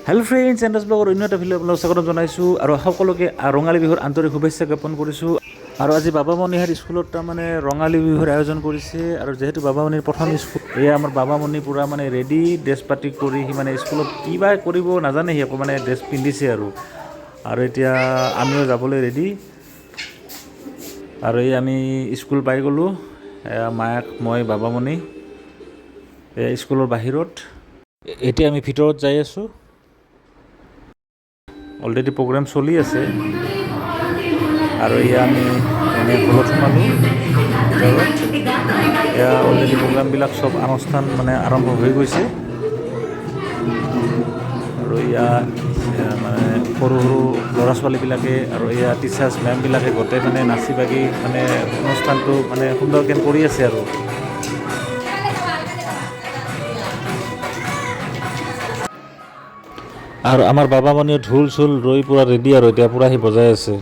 Hello' friends, এণ্ডাছ ব্লগৰ অন্য এটা video' আপোনালোকক স্বাগতম জনাইছোঁ আৰু সকলোকে ৰঙালী বিহুৰ আন্তৰিক শুভেচ্ছা জ্ঞাপন কৰিছোঁ। আৰু আজি বাবামণিহাট স্কুলত তাৰমানে ৰঙালী বিহুৰ আয়োজন কৰিছে। আৰু যিহেতু বাবামণিৰ প্ৰথম স্কুল, এয়া আমাৰ বাবামণি পূৰা মানে ৰেডি, ড্ৰেছ পাতি কৰি সি মানে স্কুলত কিবা কৰিব নাজানে, সি আকৌ মানে ড্ৰেছ পিন্ধিছে আৰু এতিয়া আমিও যাবলৈ ৰেডি। আৰু এই আমি স্কুল পাই গ'লোঁ, মায়াক মই বাবামণি স্কুলৰ বাহিৰত। এতিয়া আমি ভিতৰত যাই আছোঁ। অলৰেডি প্ৰগ্ৰেম চলি আছে আৰু এয়া আমি মানে হলত সোমালোঁ ভিতৰত। এয়া অলৰেডি প্ৰগ্ৰামবিলাক চব অনুষ্ঠান মানে আৰম্ভ হৈ গৈছে। আৰু এয়া মানে সৰু সৰু ল'ৰা ছোৱালীবিলাকে আৰু এয়া টিচাৰ্ছ মেমবিলাকে গোটেই মানে নাচি বাগি মানে অনুষ্ঠানটো মানে সুন্দৰকৈ কৰি আছে আৰু আমাৰ বাবামণিয়ে ঢোল চোল ৰৈ পূৰা ৰেডি আৰু এতিয়া পূৰা সি বজাই আছে।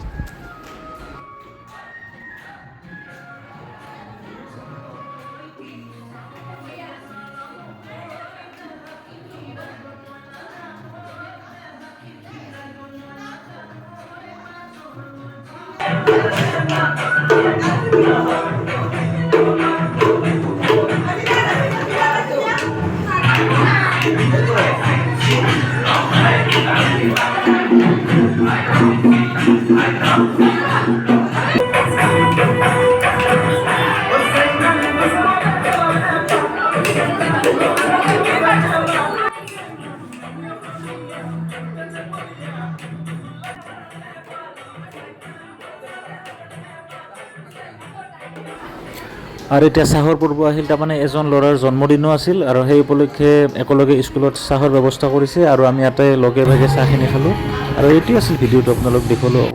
আৰু এতিয়া চাহৰ পৰ্ব আহিল। তাৰমানে এজন ল'ৰাৰ জন্মদিনো আছিল আৰু সেই উপলক্ষে একেলগে স্কুলত চাহৰ ব্যৱস্থা কৰিছে আৰু আমি ইয়াতে লগে ভাগে চাহখিনি খালোঁ। আৰু এইটোৱে আছিল ভিডিঅ'টো আপোনালোক দেখুৱালোঁ।